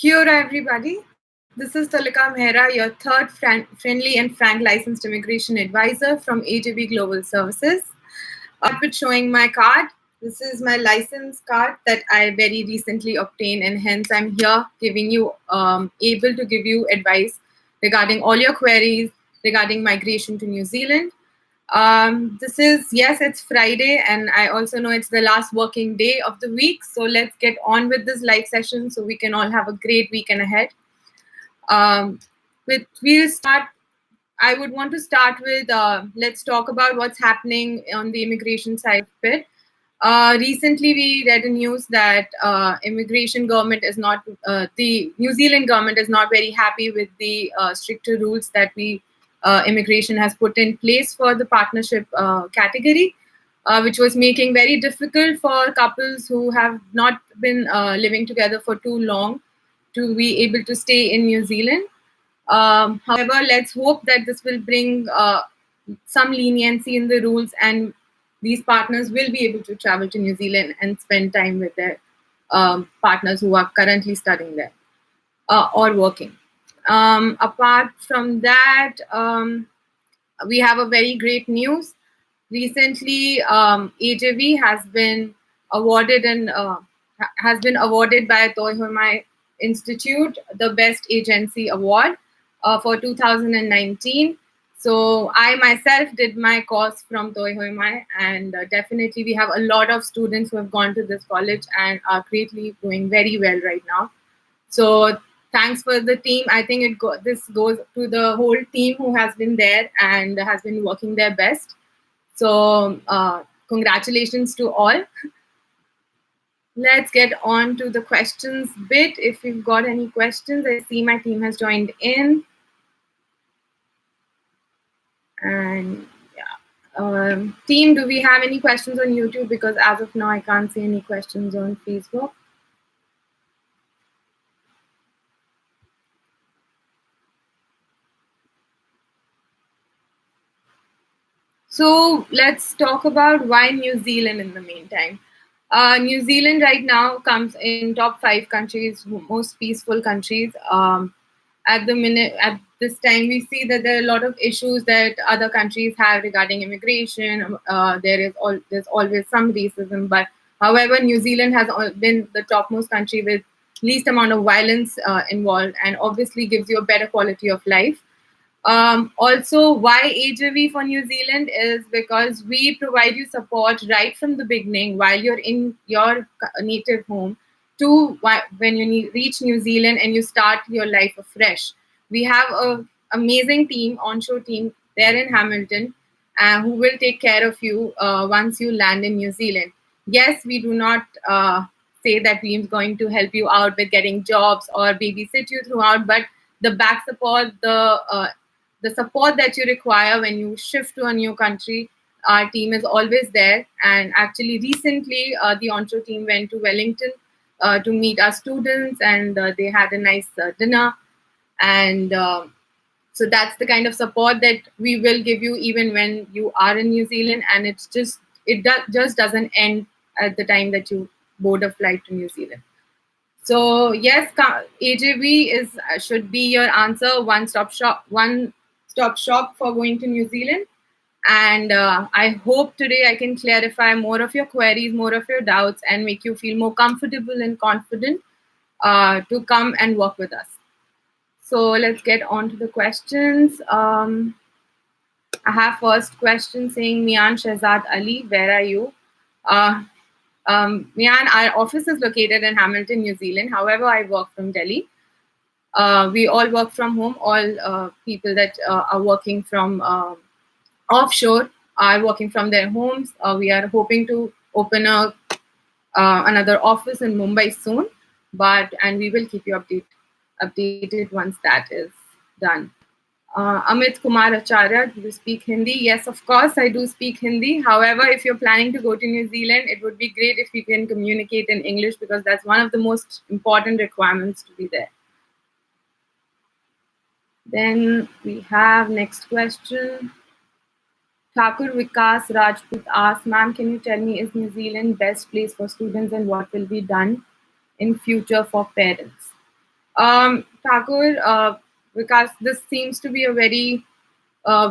Here, everybody. This is Talika Mehra, your third friendly and frank licensed immigration advisor from AJB Global Services. With showing my card. This is my license card that I very recently obtained, and hence I'm here giving you, able to give you advice regarding all your queries regarding migration to New Zealand. Yes, it's Friday, and I also know it's the last working day of the week. So let's get on with this live session so we can all have a great weekend ahead. We'll start. I would want to start with let's talk about what's happening on the immigration side of it. Recently, we read a news that immigration government is not, the New Zealand government is not very happy with the stricter rules that immigration has put in place for the partnership category, which was making very difficult for couples who have not been living together for too long to be able to stay in New Zealand. However, let's hope that this will bring some leniency in the rules, and these partners will be able to travel to New Zealand and spend time with their partners who are currently studying there or working. Apart from that, we have a very great news. Recently, AJV has been awarded by Toihomai Institute the Best Agency Award for 2019. So I myself did my course from Toihomai, and definitely we have a lot of students who have gone to this college and are greatly doing very well right now. So thanks for the team. I think this goes to the whole team who has been there and has been working their best. So congratulations to all. Let's get on to the questions bit. If you've got any questions, I see my team has joined in. And yeah, team, do we have any questions on YouTube? Because as of now, I can't see any questions on Facebook. So let's talk about why New Zealand in the meantime. New Zealand right now comes in top 5 countries, most peaceful countries. At this time, we see that there are a lot of issues that other countries have regarding immigration. There's always some racism, but however, New Zealand has been the topmost country with least amount of violence involved, and obviously gives you a better quality of life. Also, why AJV for New Zealand is because we provide you support right from the beginning while you're in your native home to when you reach New Zealand and you start your life afresh. We have an amazing team, onshore team there in Hamilton, who will take care of you once you land in New Zealand. Yes, we do not say that we're going to help you out with getting jobs or babysit you throughout, but the back support, the support that you require when you shift to a new country, our team is always there. And actually, recently, the onshore team went to Wellington to meet our students, and they had a nice dinner. And so that's the kind of support that we will give you even when you are in New Zealand. And it just doesn't end at the time that you board a flight to New Zealand. So yes, AJB should be your answer, one-stop shop for going to New Zealand. And I hope today I can clarify more of your queries, more of your doubts, and make you feel more comfortable and confident to come and work with us. So let's get on to the questions. I have first question saying, Mian Shahzad Ali, where are you? Mian, our office is located in Hamilton, New Zealand. However, I work from Delhi. We all work from home. All people that are working from offshore are working from their homes. We are hoping to open another office in Mumbai soon, and we will keep you updated once that is done. Amit Kumar Acharya, do you speak Hindi? Yes, of course, I do speak Hindi. However, if you're planning to go to New Zealand, it would be great if we can communicate in English, because that's one of the most important requirements to be there. Then we have next question. Thakur Vikas Rajput asks, ma'am, can you tell me, is New Zealand best place for students and what will be done in future for parents? Thakur, because this seems to be a very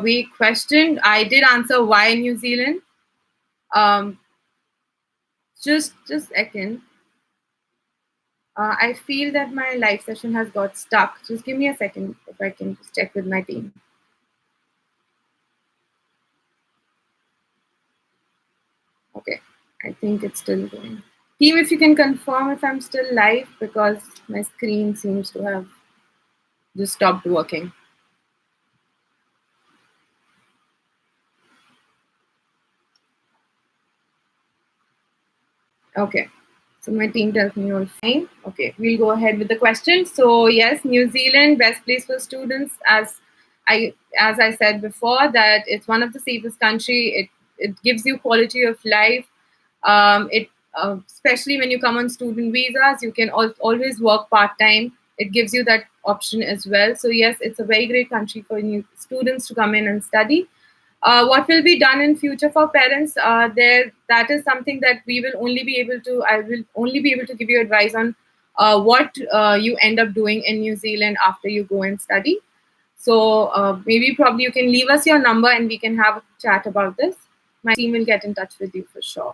vague question. I did answer why New Zealand. Um, just a second. I feel that my live session has got stuck. Just give me a second if I can just check with my team. Okay, I think it's still going. Team, if you can confirm if I'm still live because my screen seems to have just stopped working. Okay, so my team tells me all fine. Okay, we'll go ahead with the question. So yes, New Zealand, best place for students, as I said before, that it's one of the safest country. It gives you quality of life. It especially when you come on student visas, you can always work part time. It gives you that option as well. So yes, it's a very great country for new students to come in and study. What will be done in future for parents? There, that is something that we will only be able to. I will only be able to give you advice on what you end up doing in New Zealand after you go and study. So maybe probably you can leave us your number and we can have a chat about this. My team will get in touch with you for sure.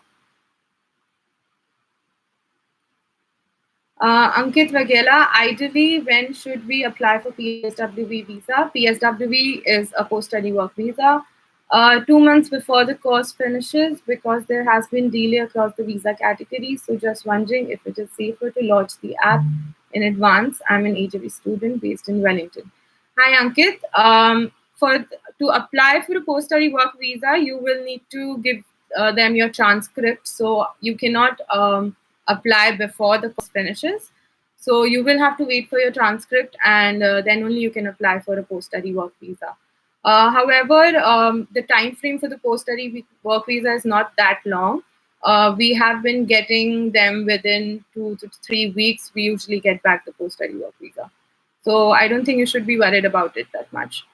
Ankit Vagela, ideally, when should we apply for PSWV visa? PSWV is a post-study work visa. 2 months before the course finishes, because there has been delay across the visa categories. So just wondering if it is safer to launch the app in advance. I'm an AJV student based in Wellington. Hi, Ankit. To apply for a post-study work visa, you will need to give them your transcript. So you cannot apply before the course finishes. So you will have to wait for your transcript, and then only you can apply for a post-study work visa. However, the time frame for the post-study work visa is not that long. We have been getting them within 2 to 3 weeks. We usually get back the post-study work visa. So I don't think you should be worried about it that much.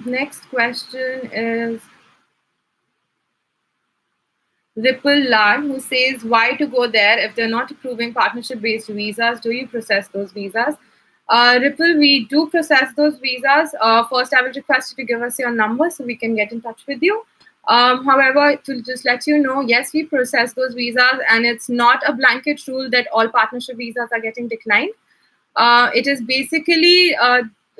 Next question is Ripple Lard, who says, why to go there if they're not approving partnership-based visas? Do you process those visas? Ripple, we do process those visas. First, I will request you to give us your number so we can get in touch with you. However, to just let you know, yes, we process those visas, and it's not a blanket rule that all partnership visas are getting declined. It is basically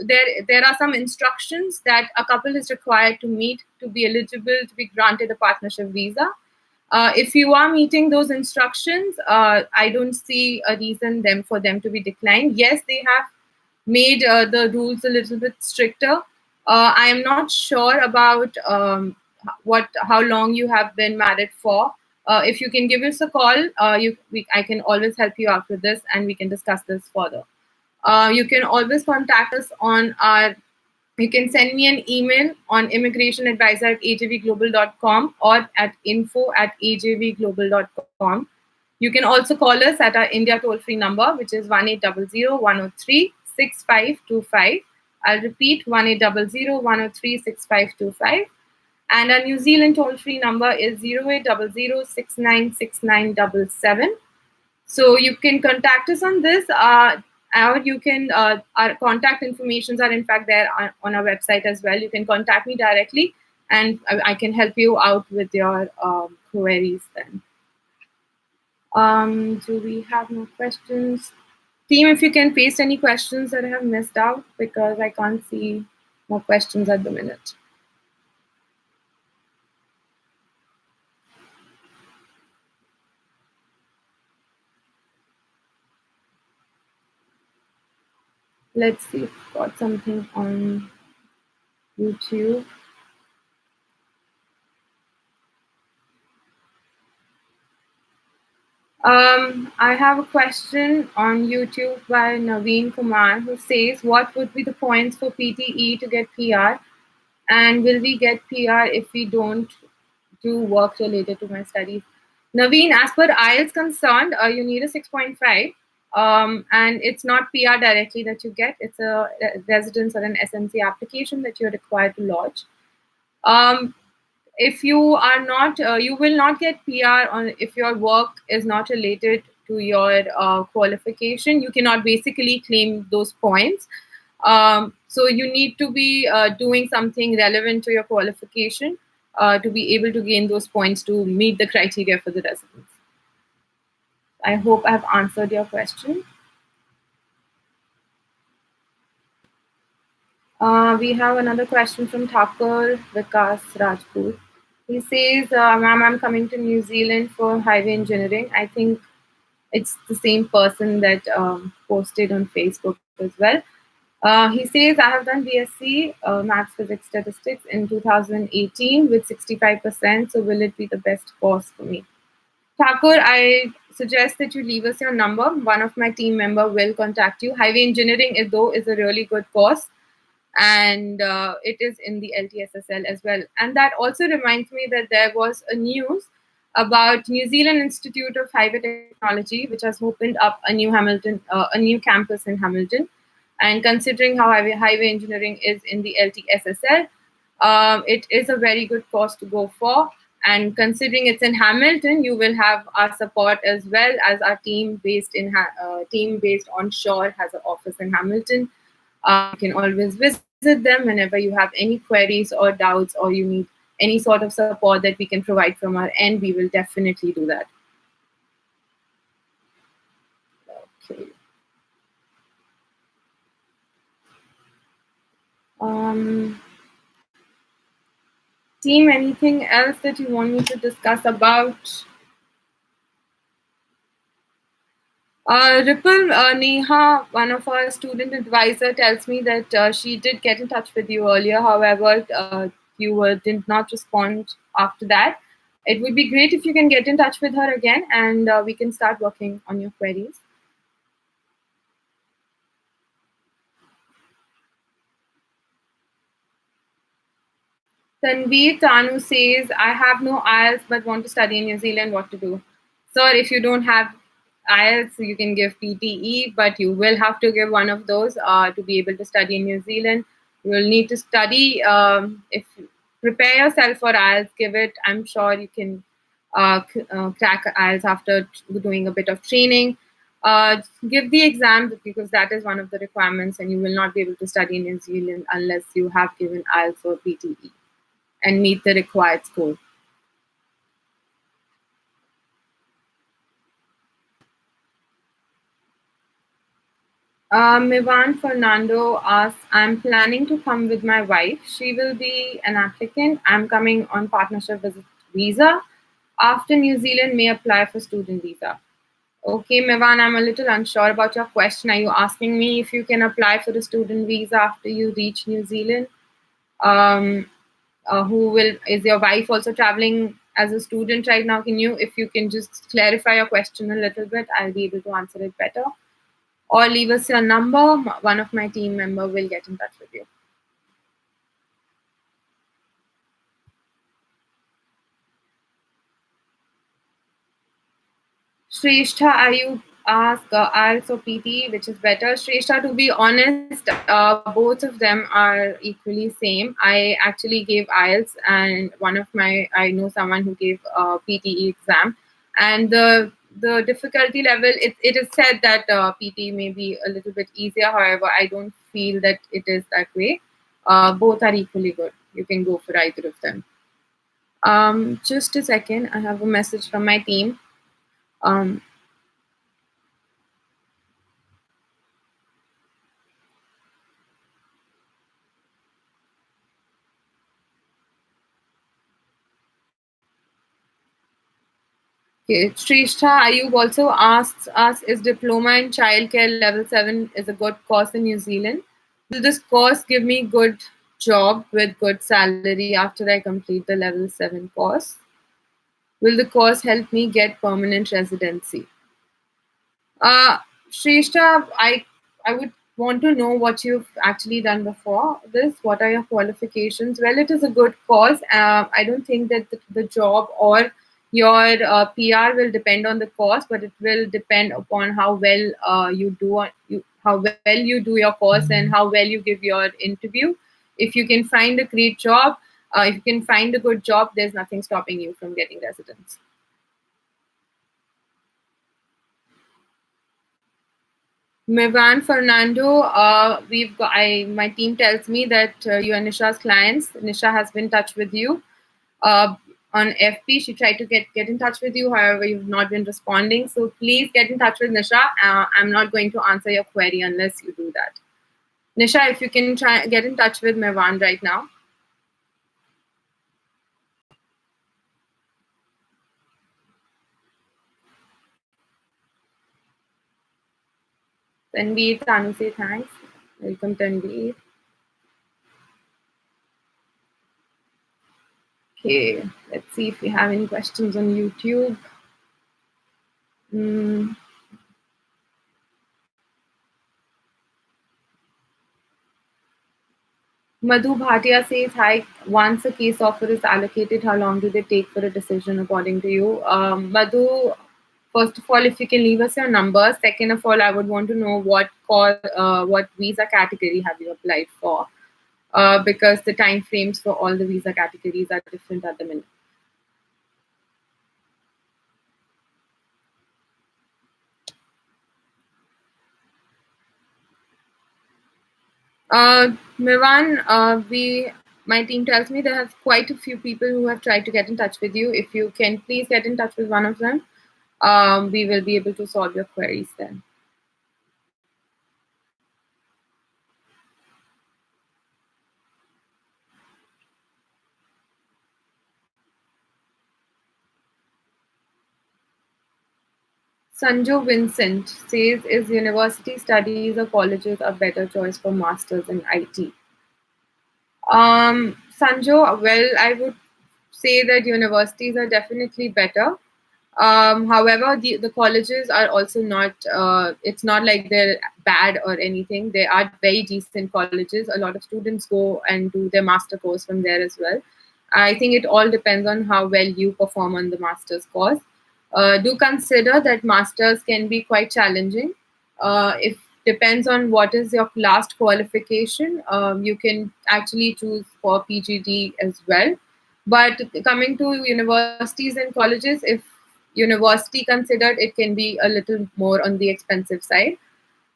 there are some instructions that a couple is required to meet to be eligible to be granted a partnership visa. If you are meeting those instructions, I don't see a reason for them to be declined. Yes, they have made the rules a little bit stricter. I am not sure about how long you have been married for. If you can give us a call, I can always help you out with this, and we can discuss this further. You can always contact us on our. You can send me an email on immigrationadvisor@ajvglobal.com or at info@ajvglobal.com. You can also call us at our India toll-free number, which is 1-800-103-6525. I'll repeat, 1-800-103-6525. And our New Zealand toll-free number is 0800-696977. So you can contact us on this, or you can, our contact informations are in fact there on our website as well. You can contact me directly, and I can help you out with your queries then. Do we have more questions? Team, if you can paste any questions that I have missed out, because I can't see more questions at the minute. Let's see if we've got something on YouTube. I have a question on YouTube by Naveen Kumar, who says, what would be the points for PTE to get PR? And will we get PR if we don't do work related to my studies? Naveen, as per IELTS concerned, you need a 6.5. And it's not PR directly that you get. It's a residence or an SMC application that you're required to lodge. if you are not, you will not get PR on if your work is not related to your qualification. You cannot basically claim those points. So you need to be doing something relevant to your qualification to be able to gain those points to meet the criteria for the residence. I hope I have answered your question. We have another question from Thakur Vikas Rajput. He says, Ma'am, I'm coming to New Zealand for highway engineering. I think it's the same person that posted on Facebook as well. He says, I have done BSc Maths, Physics, Statistics in 2018 with 65%. So will it be the best course for me? Thakur, I suggest that you leave us your number. One of my team member will contact you. Highway engineering, though, is a really good course, and it is in the LTSSL as well. And that also reminds me that there was a news about New Zealand Institute of Highway Technology, which has opened up a new campus in Hamilton. And considering how highway engineering is in the LTSSL, it is a very good course to go for. And considering it's in Hamilton, you will have our support as well, as our team based on shore has an office in Hamilton. You can always visit them whenever you have any queries or doubts, or you need any sort of support that we can provide from our end. We will definitely do that. Okay. Team, anything else that you want me to discuss about? Ripple, Neha, one of our student advisor, tells me that she did get in touch with you earlier. However, you did not respond after that. It would be great if you can get in touch with her again, and we can start working on your queries. Tanveer Tanu says, I have no IELTS but want to study in New Zealand. What to do? Sir, if you don't have IELTS, you can give PTE, but you will have to give one of those to be able to study in New Zealand. You will need to study. If prepare yourself for IELTS, give it. I'm sure you can crack IELTS after doing a bit of training. Give the exam because that is one of the requirements, and you will not be able to study in New Zealand unless you have given IELTS or PTE and meet the required score. Mivan Fernando asks, I'm planning to come with my wife. She will be an applicant. I'm coming on partnership visa. After New Zealand may apply for student visa. Okay, Mivan, I'm a little unsure about your question. Are you asking me if you can apply for the student visa after you reach New Zealand? Is your wife also traveling as a student right now? If you can just clarify your question a little bit, I'll be able to answer it better. Or leave us your number. One of my team member will get in touch with you. Shrestha, Ayub ask IELTS or PT, which is better? Shrestha, to be honest, both of them are equally same. I actually gave IELTS, and I know someone who gave PTE exam, and the difficulty level, it is said that PT may be a little bit easier. However, I don't feel that it is that way. Both are equally good. You can go for either of them. Just a second. I have a message from my team. Okay, Shrestha Ayub also asks us, is diploma in childcare level 7 is a good course in New Zealand? Will this course give me good job with good salary after I complete the level 7 course? Will the course help me get permanent residency? Shrestha, I would want to know what you've actually done before this. What are your qualifications? Well, it is a good course. I don't think that the job or your PR will depend on the course, but it will depend upon how well how well you do your course and how well you give your interview. If you can find a great job, If you can find a good job, there's nothing stopping you from getting residence. Mevan Fernando, we've got. My team tells me that you are Nisha's clients. Nisha has been in touch with you uh, on FP. She tried to get in touch with you, however, you've not been responding. So please get in touch with Nisha. I'm not going to answer your query unless you do that. Nisha, if you can try get in touch with Mevan right now. Tanveer, Tanu say thanks. Welcome, Tanveer. Okay, let's see if we have any questions on YouTube. Mm. Madhu Bhatia says, hi, once a case offer is allocated, how long do they take for a decision according to you? Madhu, first of all, if you can leave us your number. Second of all, I would want to know what visa category have you applied for? Because the time frames for all the visa categories are different at the minute. Mivan, my team tells me there have quite a few people who have tried to get in touch with you. If you can please get in touch with one of them, we will be able to solve your queries then. Sanjo Vincent says, is university studies or colleges a better choice for masters in IT? Sanjo, well, I would say that universities are definitely better. However, the colleges are also not, it's not like they're bad or anything. They are very decent colleges. A lot of students go and do their master course from there as well. I think it all depends on how well you perform on the master's course. Do consider that masters can be quite challenging. If depends on what is your last qualification, you can actually choose for PGD as well. But coming to universities and colleges, if university considered, it can be a little more on the expensive side.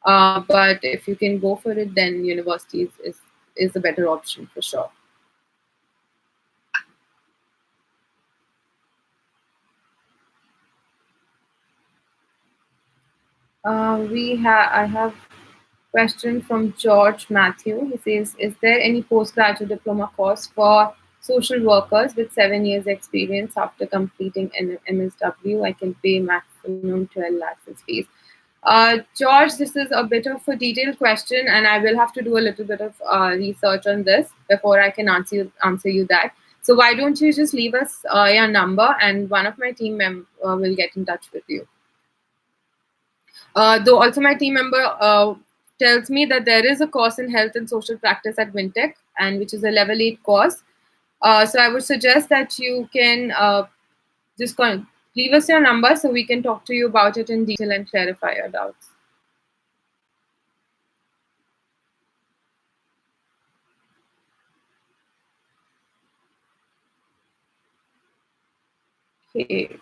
But if you can go for it, then university is a better option for sure. I have question from George Matthew. He says, is there any postgraduate diploma course for social workers with 7 years experience after completing an MSW? I can pay maximum 12 lakhs as fees. George, this is a bit of a detailed question, and I will have to do a little bit of research on this before I can answer you that. So why don't you just leave us your number, and one of my team members will get in touch with you. Though also my team member tells me that there is a course in health and social practice at Wintech, and which is a level 8 course. So I would suggest that you can just leave us your number so we can talk to you about it in detail and clarify your doubts. Okay.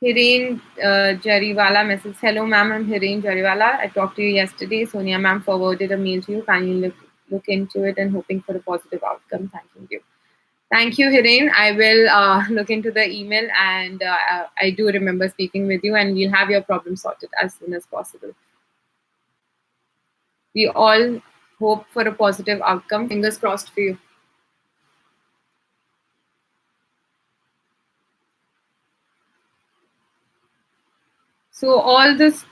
Hireen Jariwala messages, hello ma'am, I'm Hireen Jariwala. I talked to you yesterday. Sonia ma'am forwarded a mail to you. Can you look into it and hoping for a positive outcome? Thank you. Thank you, Hireen. I will look into the email, and I do remember speaking with you, and we'll have your problem sorted as soon as possible. We all hope for a positive outcome. Fingers crossed for you. So all this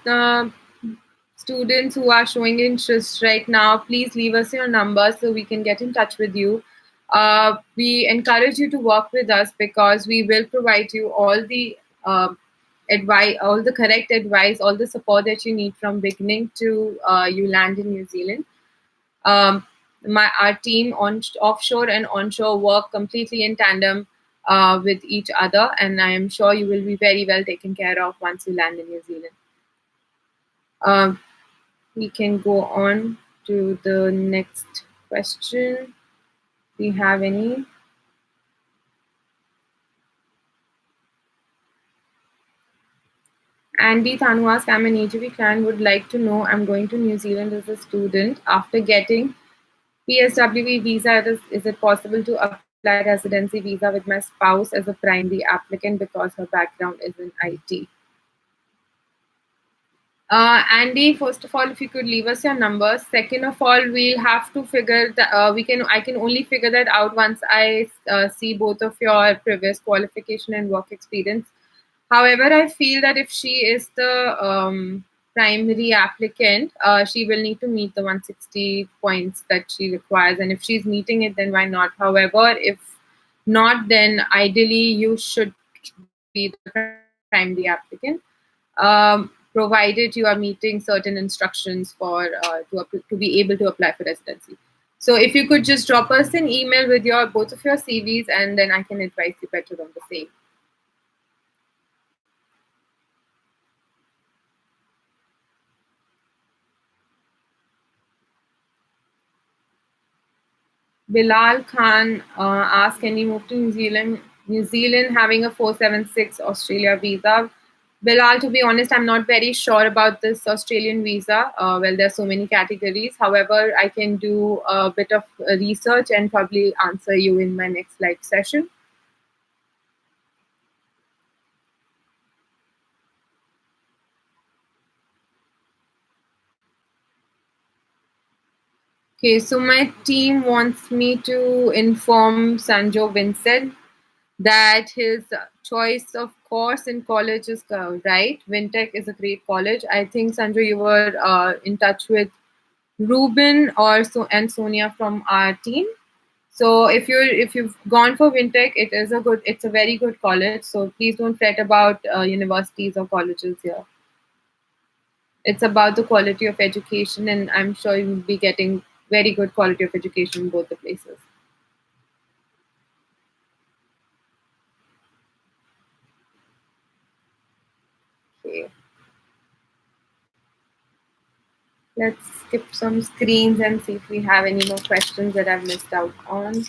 students who are showing interest right now, please leave us your number so we can get in touch with you. We encourage you to work with us because we will provide you all the advice, all the correct advice, all the support that you need from beginning to you land in New Zealand. Our team on offshore and onshore work completely in tandem with each other, and I am sure you will be very well taken care of once you land in New Zealand. We can go on to the next question. Do you have any? Andy Thanu asks, I'm an AGV client, would like to know I'm going to New Zealand as a student. After getting PSW visa, is it possible to apply residency visa with my spouse as a primary applicant because her background is in IT? Andy, first of all, if you could leave us your number. Second of all, we'll have to figure that I can only figure that out once I see both of your previous qualification and work experience. However, I feel that if she is the primary applicant, she will need to meet the 160 points that she requires. And if she's meeting it, then why not? However, if not, then ideally you should be the primary applicant, provided you are meeting certain instructions for to be able to apply for residency. So if you could just drop us an email with your both of your CVs, and then I can advise you better on the same. Bilal Khan asked, can we move to New Zealand? New Zealand having a 476 Australia visa. Bilal, to be honest, I'm not very sure about this Australian visa. Well, there are so many categories. However, I can do a bit of research and probably answer you in my next live session. Okay, so my team wants me to inform Sanjo Vincent that his choice of course in college is right. Wintech is a great college. I think, Sanjo, you were in touch with Ruben and Sonia from our team. So if you've gone for Wintech, it's a very good college. So please don't fret about universities or colleges here. It's about the quality of education, and I'm sure you'll be getting very good quality of education in both the places. Okay. Let's skip some screens and see if we have any more questions that I've missed out on.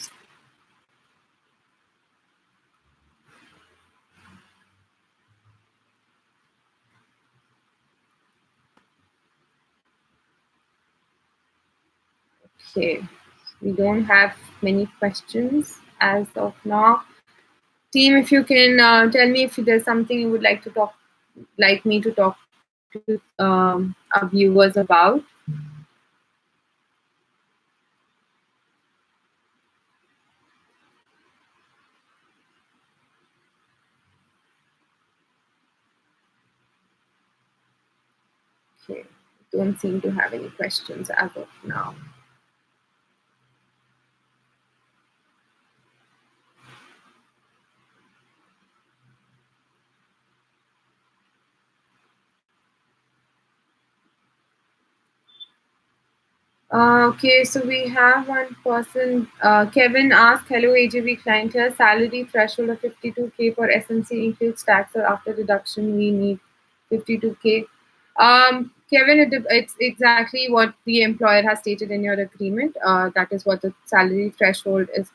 Okay, we don't have many questions as of now. Team, if you can tell me if there's something you would like me to talk to our viewers about. Okay, don't seem to have any questions as of now. Okay, so we have one person. Kevin asked, hello AJB client here. Salary threshold of 52K for SNC includes tax, or after deduction we need 52K. Kevin, it's exactly what the employer has stated in your agreement. That is what the salary threshold is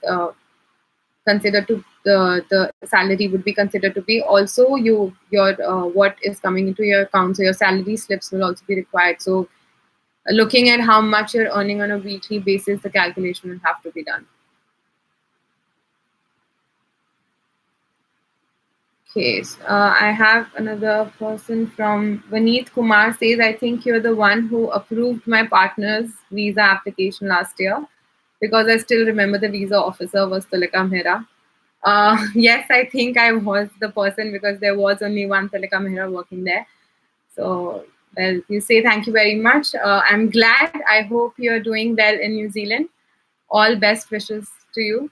considered to the salary would be considered to be. Also, your what is coming into your account, so your salary slips will also be required. So looking at how much you're earning on a weekly basis, the calculation will have to be done. Okay, so, I have another person from Vaneet Kumar says, I think you're the one who approved my partner's visa application last year, because I still remember the visa officer was Tulika Mehra. Yes, I think I was the person, because there was only one Tulika Mehra working there. So, well, you say thank you very much. I'm glad. I hope you're doing well in New Zealand. All best wishes to you.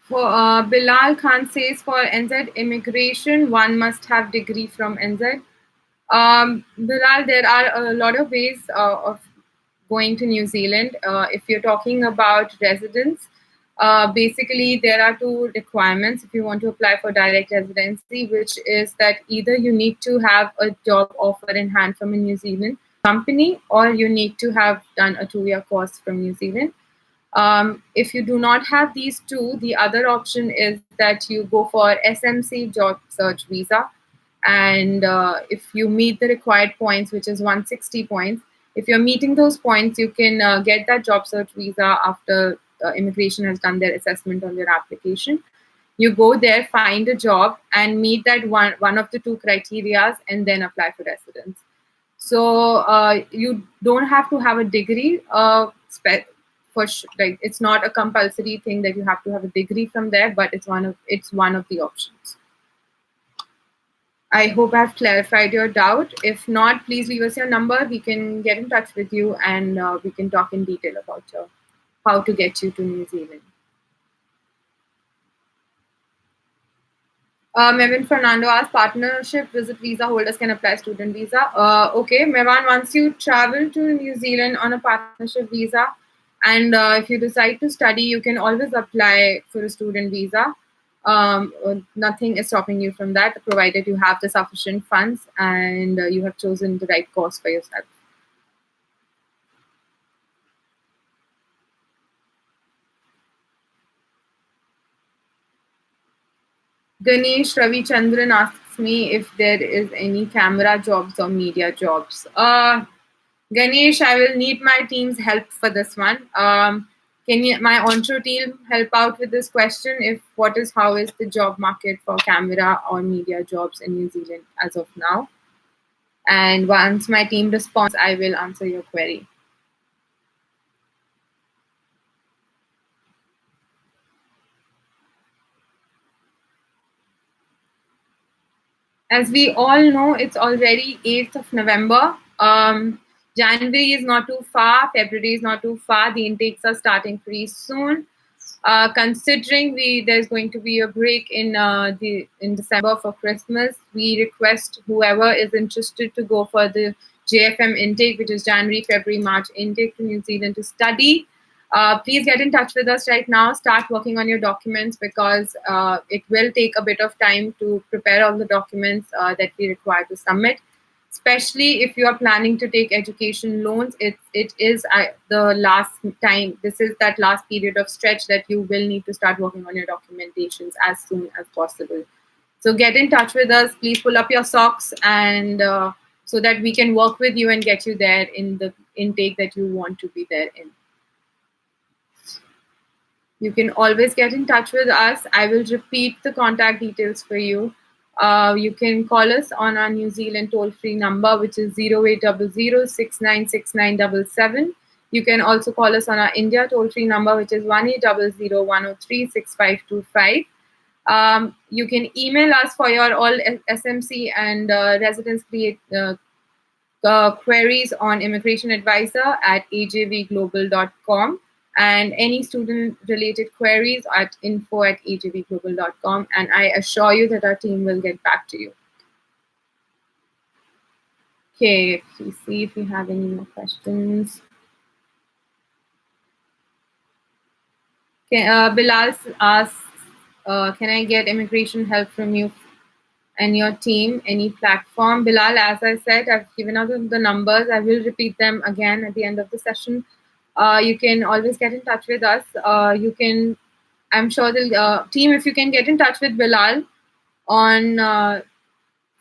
For Bilal Khan says, for NZ immigration, one must have degree from NZ. Bilal, there are a lot of ways of going to New Zealand. If you're talking about residence, Basically, there are two requirements if you want to apply for direct residency, which is that either you need to have a job offer in hand from a New Zealand company, or you need to have done a 2-year course from New Zealand. If you do not have these two, the other option is that you go for SMC job search visa. And if you meet the required points, which is 160 points, if you're meeting those points, you can get that job search visa after immigration has done their assessment on your application. You go there, find a job, and meet that one of the two criterias, and then apply for residence. So you don't have to have a degree. Like, it's not a compulsory thing that you have to have a degree from there, but it's one of the options. I hope I've clarified your doubt. If not, please leave us your number. We can get in touch with you, and we can talk in detail about how to get you to New Zealand. Mevin Fernando asked, partnership visit visa holders can apply student visa. Okay, Mevan, once you travel to New Zealand on a partnership visa, and if you decide to study, you can always apply for a student visa. Nothing is stopping you from that, provided you have the sufficient funds and you have chosen the right course for yourself. Ganesh Ravichandran asks me if there is any camera jobs or media jobs. Ganesh, I will need my team's help for this one. Can my onshore team help out with this question? How is the job market for camera or media jobs in New Zealand as of now? And once my team responds, I will answer your query. As we all know, it's already 8th of November. January is not too far. February is not too far. The intakes are starting pretty soon. Considering there's going to be a break in December for Christmas, we request whoever is interested to go for the JFM intake, which is January, February, March intake to New Zealand to study. Please get in touch with us right now. Start working on your documents, because it will take a bit of time to prepare all the documents that we require to submit. Especially if you are planning to take education loans, it is the last time. This is that last period of stretch that you will need to start working on your documentations as soon as possible. So get in touch with us. Please pull up your socks, and so that we can work with you and get you there in the intake that you want to be there in. You can always get in touch with us. I will repeat the contact details for you. You can call us on our New Zealand toll-free number, which is 0800-696977. You can also call us on our India toll-free number, which is 1800-103-6525. You can email us for your all SMC and residence queries on immigration advisor at ajvglobal.com. And any student-related queries at info@ajvglobal.com, and I assure you that our team will get back to you. Okay, let's see if we have any more questions. Okay, Bilal asks, can I get immigration help from you and your team, any platform? Bilal, as I said, I've given out the numbers. I will repeat them again at the end of the session. You can always get in touch with us. I'm sure the team, if you can get in touch with Bilal on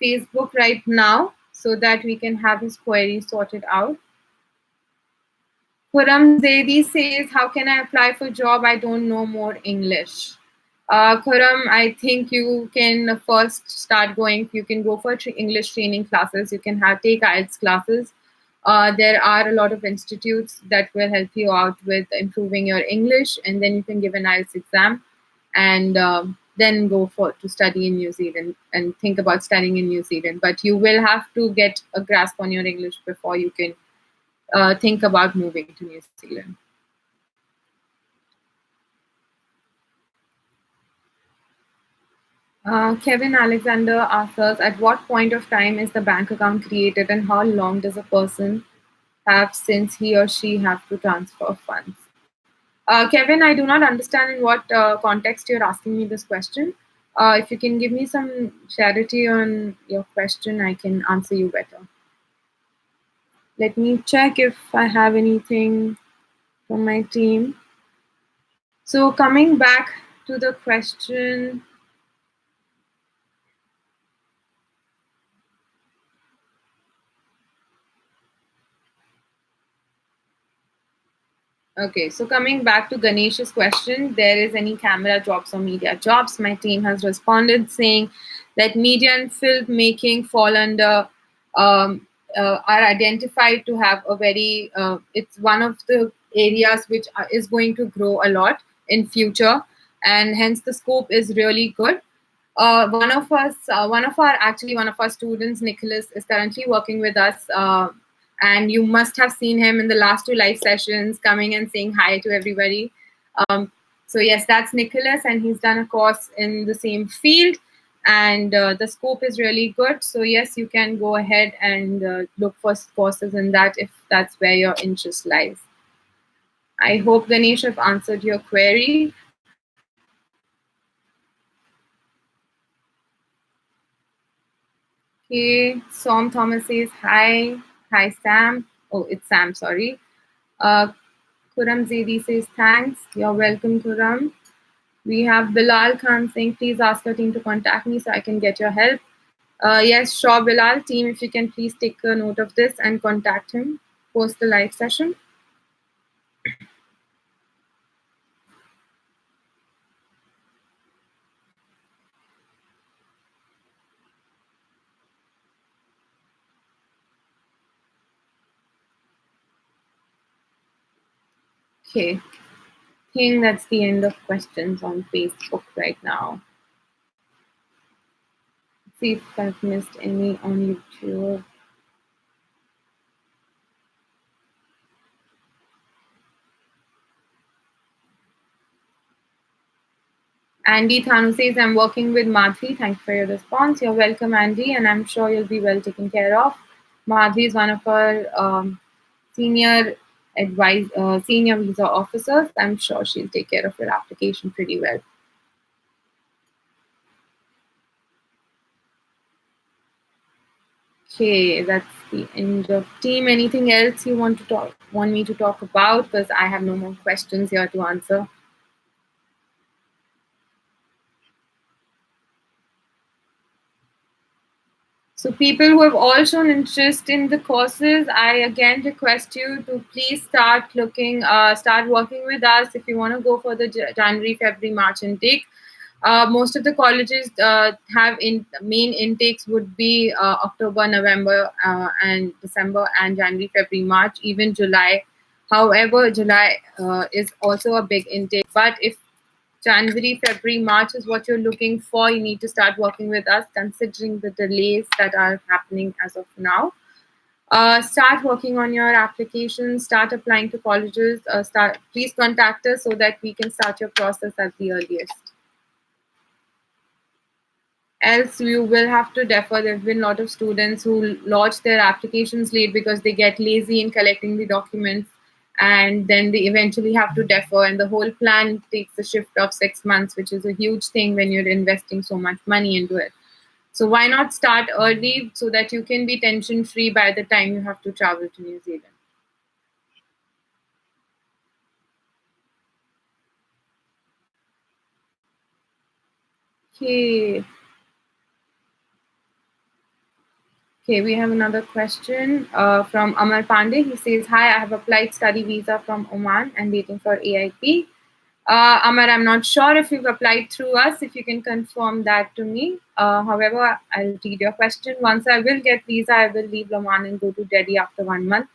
Facebook right now, so that we can have his query sorted out. Khurram Zaidi says, how can I apply for job? I don't know more English. Khurram, I think you can first start going. You can go for English training classes. You can take IELTS classes. There are a lot of institutes that will help you out with improving your English, and then you can give an IELTS exam, and then go to study in New Zealand and think about studying in New Zealand. But you will have to get a grasp on your English before you can think about moving to New Zealand. Kevin Alexander asks us, at what point of time is the bank account created, and how long does a person have since he or she have to transfer funds? Kevin, I do not understand in what context you're asking me this question. If you can give me some clarity on your question, I can answer you better. Let me check if I have anything from my team. So, coming back to the question, okay, so coming back to Ganesh's question, there is any camera jobs or media jobs? My team has responded saying that media and filmmaking fall under are identified to have a very it's one of the areas which is going to grow a lot in future, and hence the scope is really good. One of our students, Nicholas, is currently working with us, and you must have seen him in the last two live sessions, coming and saying hi to everybody. Um, so yes, that's Nicholas, and he's done a course in the same field, and the scope is really good. So yes, you can go ahead and look for courses in that if that's where your interest lies. I hope Ganesh have answered your query. Okay, Som Thomas says hi. Hi, Sam. Oh, it's Sam, sorry. Uh, Kuram Zedi says thanks. You're welcome, Kuram. We have Bilal Khan saying, please ask your team to contact me so I can get your help. Yes, sure, Bilal. Team, if you can please take a note of this and contact him post the live session. Okay, I think that's the end of questions on Facebook right now. Let's see if I've missed any on YouTube. Andy Thanu says, I'm working with Madhvi. Thank you for your response. You're welcome, Andy, and I'm sure you'll be well taken care of. Madhvi is one of our senior senior visa officers. I'm sure she'll take care of your application pretty well. Okay, that's the end of team. Anything else you want me to talk about? Because I have no more questions here to answer. So people who have all shown interest in the courses, I again request you to please start working with us if you want to go for the January, February, March intake. Most of the colleges have main intakes would be October, November, and December, and January, February, March, even July. However, July is also a big intake. But if January, February, March is what you're looking for, you need to start working with us, considering the delays that are happening as of now. Start working on your application, start applying to colleges, please contact us so that we can start your process at the earliest. Else you will have to defer. There have been a lot of students who lodge their applications late because they get lazy in collecting the documents, and then they eventually have to defer, and the whole plan takes a shift of 6 months, which is a huge thing when you're investing so much money into it. So why not start early so that you can be tension free by the time you have to travel to New Zealand? Okay. Okay, we have another question from Amar Pandey. He says, hi, I have applied study visa from Oman and waiting for AIP. Amar, I'm not sure if you've applied through us. If you can confirm that to me. However, I'll read your question. Once I will get visa, I will leave Oman and go to Delhi after 1 month.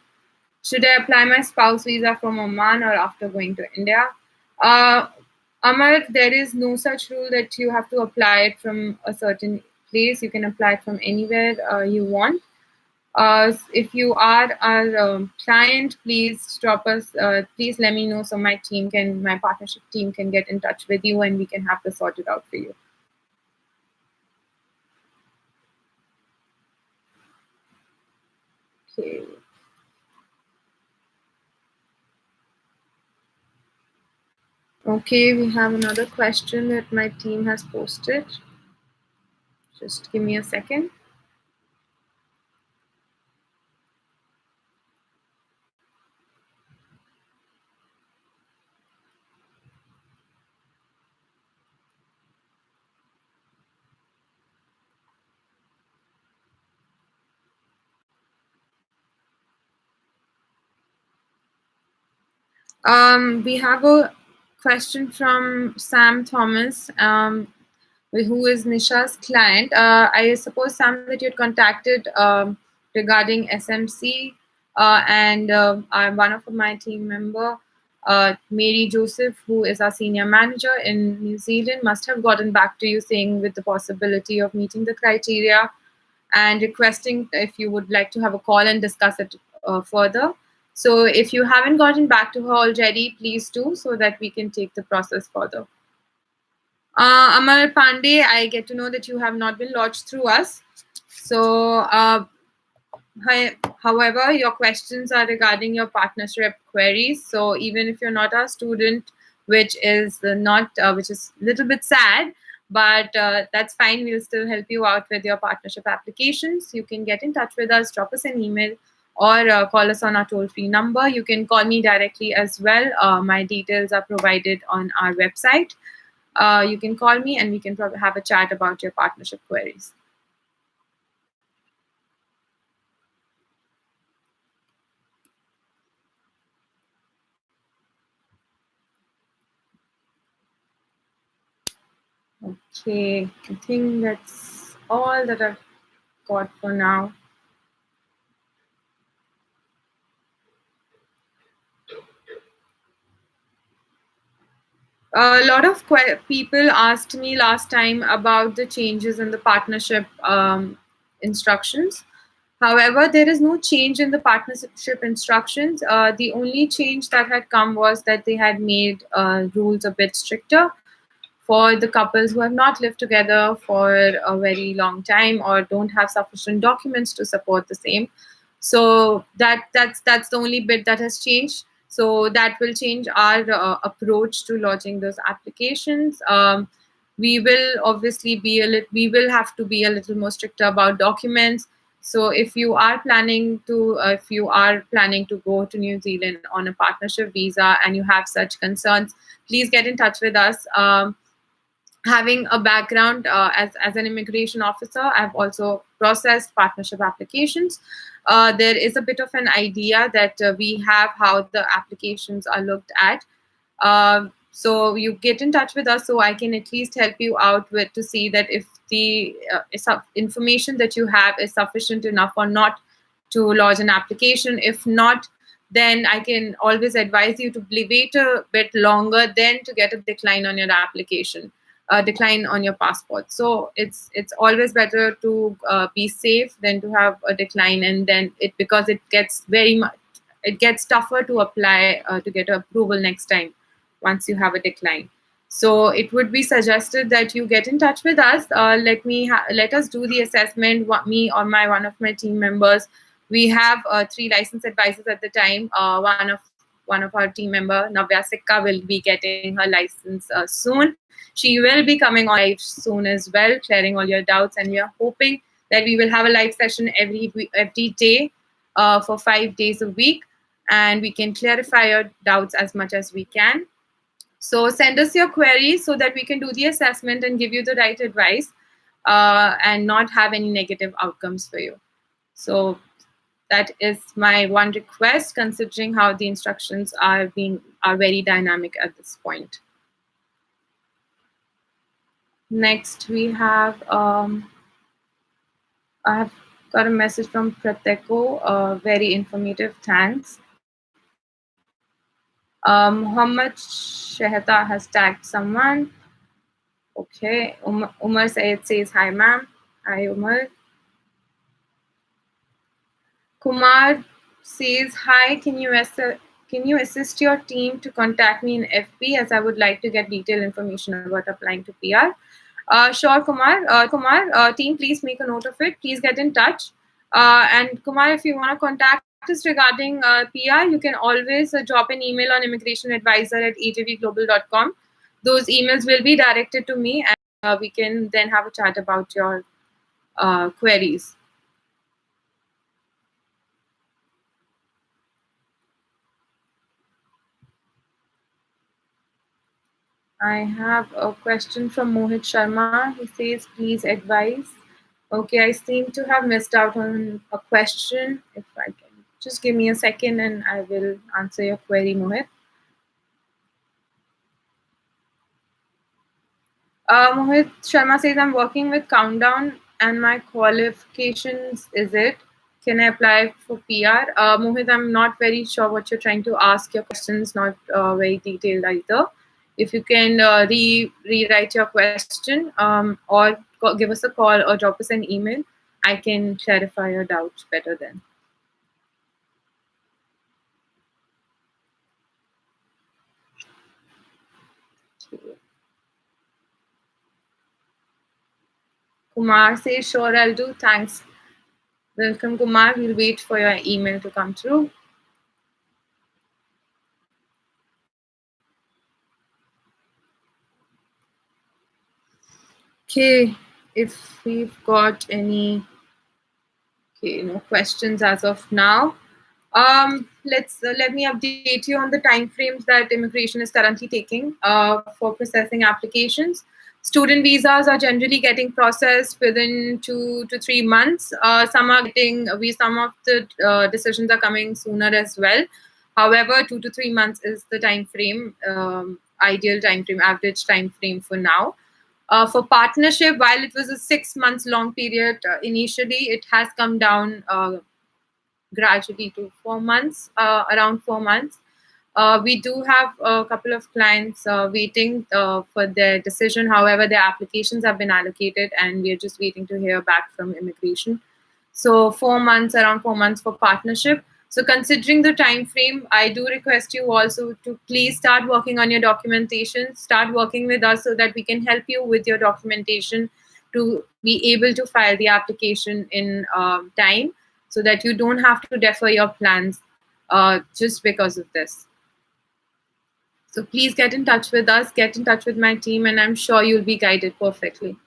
Should I apply my spouse visa from Oman or after going to India? Uh, Amar, there is no such rule that you have to apply it from a certain place. You can apply it from anywhere you want. If you are our client, please drop us. Please let me know so my partnership team can get in touch with you and we can have this sorted out for you. Okay. Okay, we have another question that my team has posted. Just give me a second. We have a question from Sam Thomas, who is Nisha's client. I suppose, Sam, that you had contacted regarding SMC, and one of my team member, Mary Joseph, who is our senior manager in New Zealand, must have gotten back to you saying with the possibility of meeting the criteria and requesting if you would like to have a call and discuss it further. So if you haven't gotten back to her already, please do so that we can take the process further. Amar Pandey, I get to know that you have not been lodged through us. So, however, your questions are regarding your partnership queries. So even if you're not a student, which is which is a little bit sad, but that's fine. We'll still help you out with your partnership applications. You can get in touch with us, drop us an email, or call us on our toll-free number. You can call me directly as well. My details are provided on our website. You can call me and we can probably have a chat about your partnership queries. Okay, I think that's all that I've got for now. A lot of people asked me last time about the changes in the partnership instructions. However, there is no change in the partnership instructions. The only change that had come was that they had made rules a bit stricter for the couples who have not lived together for a very long time or don't have sufficient documents to support the same. So that's the only bit that has changed. So that will change our approach to lodging those applications. We will obviously we will have to be a little more stricter about documents. So if you are planning to go to New Zealand on a partnership visa and you have such concerns, please get in touch with us. Having a background as an immigration officer, I've also processed partnership applications. There is a bit of an idea that we have how the applications are looked at. So you get in touch with us so I can at least help you out with to see that if the information that you have is sufficient enough or not to lodge an application. If not, then I can always advise you to wait a bit longer than to get a decline on your application, decline on your passport. So it's always better to be safe than to have a decline, and then because it gets it gets tougher to apply to get approval next time once you have a decline. So it would be suggested that you get in touch with us. Let us do the assessment. Me or one of my team members. We have 3 licensed advisors at the time. One of our team member, Navya Sikka, will be getting her license soon. She will be coming on live soon as well, clearing all your doubts. And we are hoping that we will have a live session every day for 5 days a week, and we can clarify your doubts as much as we can. So send us your queries so that we can do the assessment and give you the right advice and not have any negative outcomes for you. So that is my one request, considering how the instructions are very dynamic at this point. Next, we have I have got a message from Prateko. Very informative. Thanks. Muhammad Shehta has tagged someone. Okay. Umar Sayed says hi, ma'am. Hi, Umar. Kumar says hi. Can you assist your team to contact me in FB, as I would like to get detailed information about applying to PR? Sure, Kumar. Team, please make a note of it. Please get in touch. And Kumar, if you want to contact us regarding PR, you can always drop an email on immigrationadvisor@ajvglobal.com. Those emails will be directed to me, and we can then have a chat about your queries. I have a question from Mohit Sharma. He says, please advise. Okay, I seem to have missed out on a question. If I can just give me a second and I will answer your query, Mohit. Mohit Sharma says, I'm working with Countdown and my qualifications is it? Can I apply for PR? Mohit, I'm not very sure what you're trying to ask. Your question is not very detailed either. If you can rewrite your question or give us a call or drop us an email, I can clarify your doubts better then. Kumar says, sure, I'll do. Thanks. Welcome, Kumar. We'll wait for your email to come through. Okay, if we've got any no questions as of now. Let me update you on the timeframes that immigration is currently taking for processing applications. Student visas are generally getting processed within 2 to 3 months. Some of the decisions are coming sooner as well. However, 2 to 3 months is the time frame, ideal time frame, average time frame for now. For partnership, while it was a 6 months long period initially, it has come down gradually to 4 months, around 4 months. We do have a couple of clients waiting for their decision. However, their applications have been allocated and we are just waiting to hear back from immigration. So 4 months, around 4 months for partnership. So considering the time frame, I do request you also to please start working on your documentation, start working with us so that we can help you with your documentation to be able to file the application in time so that you don't have to defer your plans just because of this. So please get in touch with us, get in touch with my team, and I'm sure you'll be guided perfectly.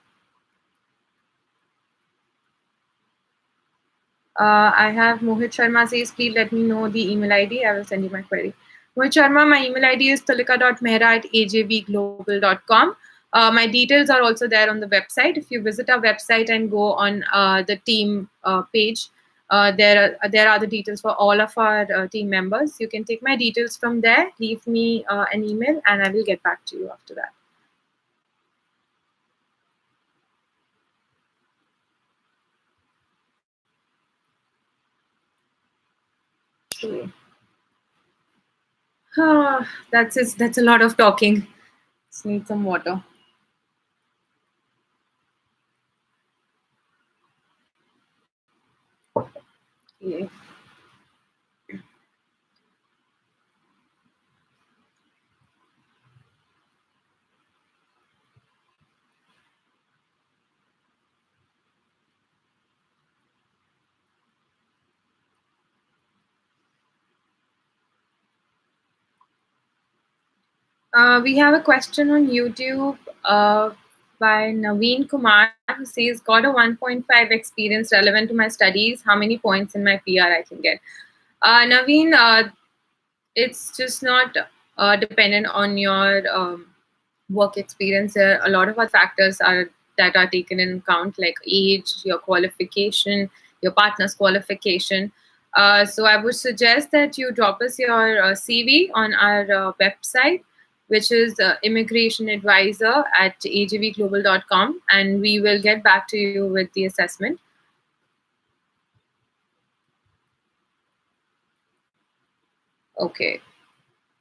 I have Mohit Sharma says, please let me know the email ID. I will send you my query. Mohit Sharma, my email ID is tulika.mehra@ajvglobal.com. My details are also there on the website. If you visit our website and go on the team page, there are the details for all of our team members. You can take my details from there, leave me an email, and I will get back to you after that. Okay. That's it. That's a lot of talking. Just need some water. Okay. We have a question on YouTube by Naveen Kumar who says, got a 1.5 experience relevant to my studies. How many points in my PR I can get? Naveen, it's just not dependent on your work experience. There are a lot of other factors that are taken in account, like age, your qualification, your partner's qualification. So I would suggest that you drop us your CV on our website, which is immigration advisor at agvglobal.com, and we will get back to you with the assessment. Okay.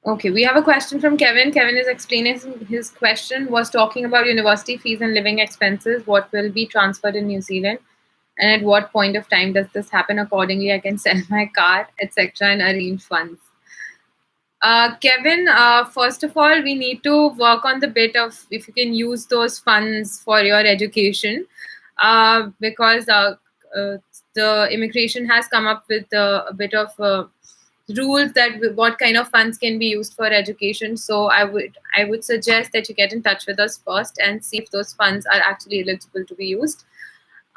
Okay, we have a question from Kevin. Kevin is explaining his question, was talking about university fees and living expenses, what will be transferred in New Zealand, and at what point of time does this happen? Accordingly, I can sell my car, etc., and arrange funds. Kevin, first of all, we need to work on the bit of if you can use those funds for your education, because the immigration has come up with a bit of rules that what kind of funds can be used for education. So I would suggest that you get in touch with us first and see if those funds are actually eligible to be used.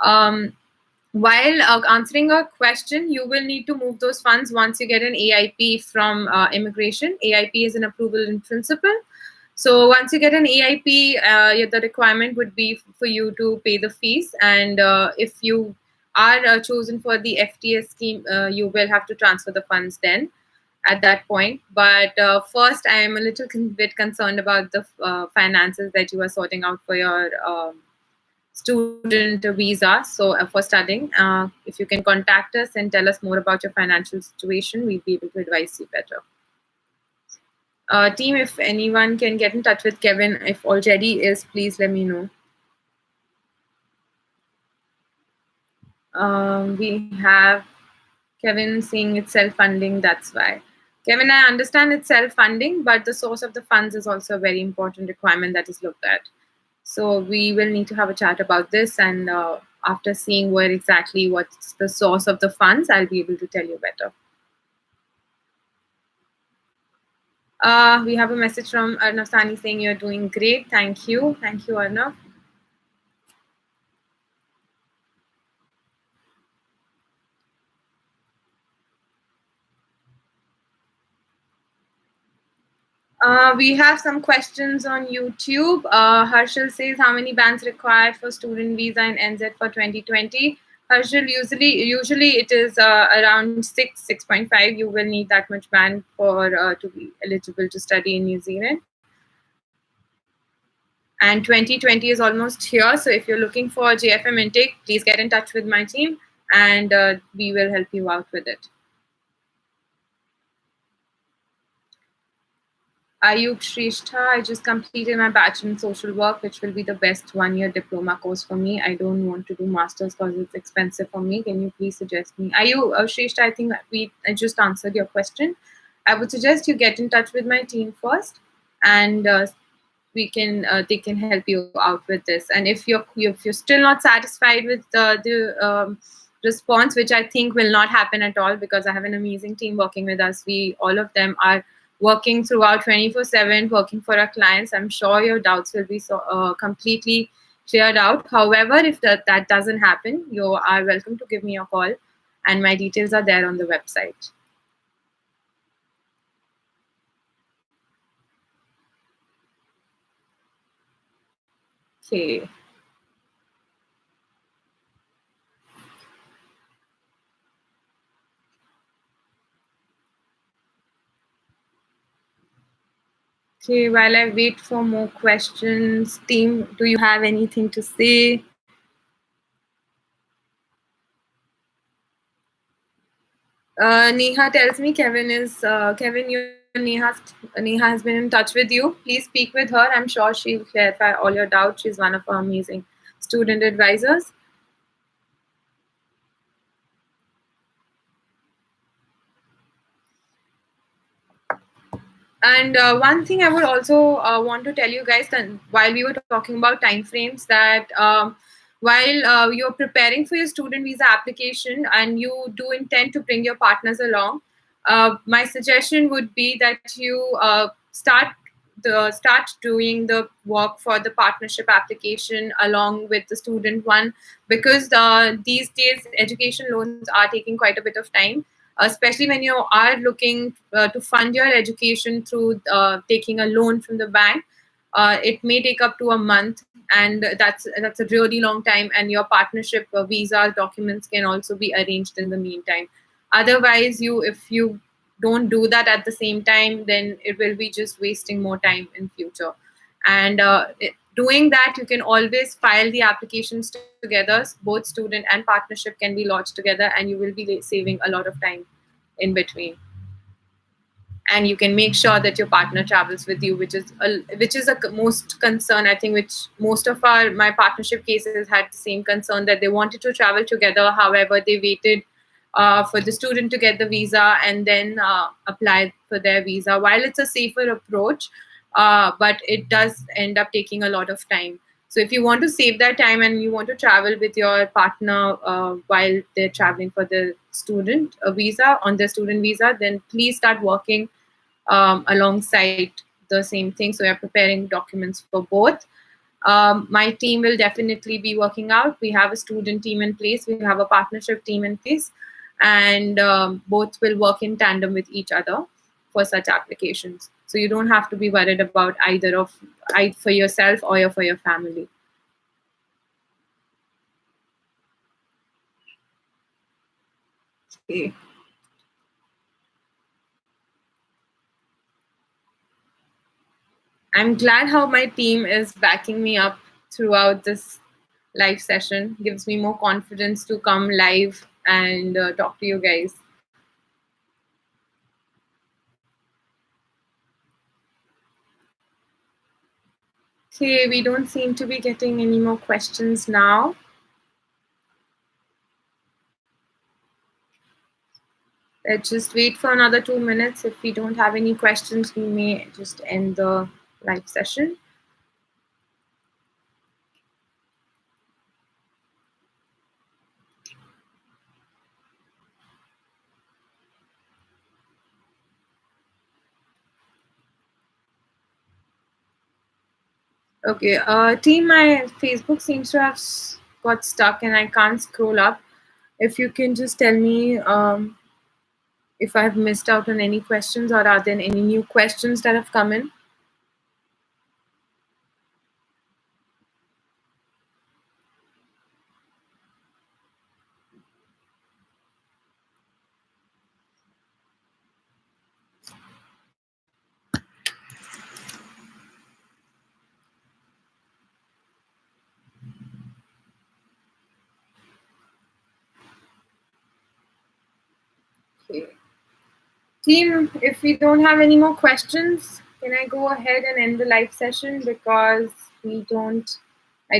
Um, while answering a question, you will need to move those funds once you get an AIP from immigration. AIP is an approval in principle. So once you get an AIP, the requirement would be for you to pay the fees. And if you are chosen for the FTS scheme, you will have to transfer the funds then at that point. But first, I am a little bit concerned about the finances that you are sorting out for your student visa. So for studying, if you can contact us and tell us more about your financial situation, we'll be able to advise you better. Team, if anyone can get in touch with Kevin, if already is, please let me know. We have Kevin saying it's self-funding, that's why. Kevin, I understand it's self-funding, but the source of the funds is also a very important requirement that is looked at. So we will need to have a chat about this, and after seeing what's the source of the funds, I'll be able to tell you better. We have a message from Arnav Sani saying you're doing great. Thank you. Thank you, Arnav. We have some questions on YouTube. Harshal says, how many bands required for student visa in NZ for 2020? Harshal, usually it is around 6.5. You will need that much band for to be eligible to study in New Zealand. And 2020 is almost here. So if you're looking for JFM intake, please get in touch with my team, and we will help you out with it. Ayub Shrestha, I just completed my Bachelor in Social Work, which will be the best one-year diploma course for me. I don't want to do Masters because it's expensive for me. Can you please suggest me? Ayub Shrestha, I think I just answered your question. I would suggest you get in touch with my team first, and they can help you out with this. And if you're still not satisfied with the response, which I think will not happen at all, because I have an amazing team working with us. All of them are working throughout 24/7, working for our clients. I'm sure your doubts will be completely cleared out. However, if that doesn't happen, you are welcome to give me a call, and my details are there on the website. Okay. Okay, while I wait for more questions, team, do you have anything to say? Neha tells me Kevin. Neha has been in touch with you. Please speak with her. I'm sure she'll clarify all your doubts. She's one of our amazing student advisors. And one thing I would also want to tell you guys, that while we were talking about time frames, that while you're preparing for your student visa application and you do intend to bring your partners along, my suggestion would be that you start doing the work for the partnership application along with the student one, because these days education loans are taking quite a bit of time, especially when you are looking to fund your education through taking a loan from the bank. It may take up to a month, and that's a really long time. And your partnership visa documents can also be arranged in the meantime. Otherwise, if you don't do that at the same time, then it will be just wasting more time in future. And doing that, you can always file the applications together. Both student and partnership can be lodged together, and you will be saving a lot of time in between. And you can make sure that your partner travels with you, which is a most concern, I think, which most of my partnership cases had the same concern, that they wanted to travel together. However, they waited for the student to get the visa and then apply for their visa. While it's a safer approach, but it does end up taking a lot of time. So if you want to save that time and you want to travel with your partner while they're traveling for the student visa on their student visa, then please start working alongside the same thing. So we're preparing documents for both. My team will definitely be working out. We have a student team in place. We have a partnership team in place, and both will work in tandem with each other for such applications. So you don't have to be worried about either for yourself or for your family. Okay. I'm glad how my team is backing me up throughout this live session. Gives me more confidence to come live and talk to you guys. Okay, we don't seem to be getting any more questions now. Let's just wait for another 2 minutes. If we don't have any questions, we may just end the live session. Okay, team, my Facebook seems to have got stuck and I can't scroll up. If you can just tell me if I've missed out on any questions or are there any new questions that have come in? Okay. Team, if we don't have any more questions, can I go ahead and end the live session because I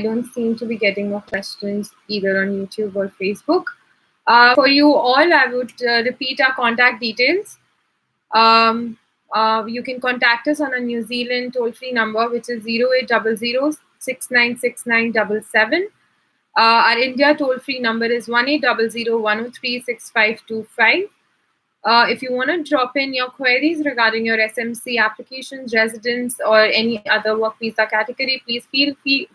don't seem to be getting more questions either on YouTube or Facebook. For you all, I would repeat our contact details. You can contact us on a New Zealand toll-free number, which is 0800 696977. Our India toll-free number is 1800 103 6525. If you want to drop in your queries regarding your SMC applications, residence, or any other work visa category, please feel free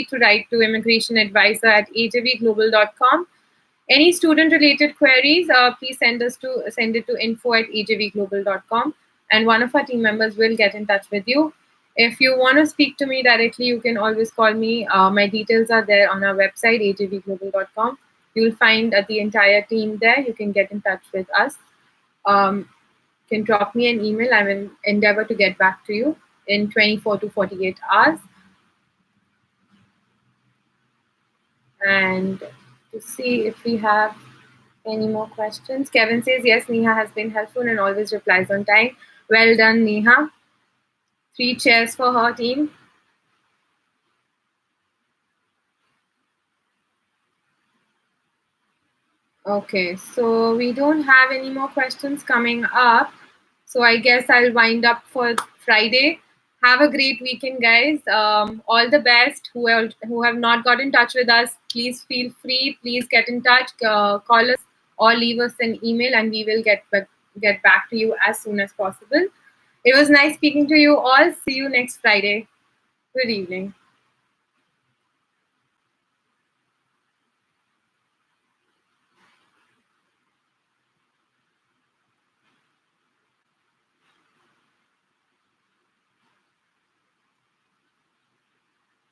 to write to immigration advisor at ajvglobal.com. Any student-related queries, please send it to info@ajvglobal.com, and one of our team members will get in touch with you. If you want to speak to me directly, you can always call me. My details are there on our website, ajvglobal.com. You'll find the entire team there. You can get in touch with us. Can drop me an email. I will endeavor to get back to you in 24 to 48 hours. And to see if we have any more questions. Kevin says, yes, Neha has been helpful and always replies on time. Well done, Neha. 3 cheers for her team. Okay, so we don't have any more questions coming up. So I guess I'll wind up for Friday. Have a great weekend, guys. All the best. Who have not got in touch with us, please feel free. Please get in touch. Call us or leave us an email, and we will get back to you as soon as possible. It was nice speaking to you all. See you next Friday. Good evening.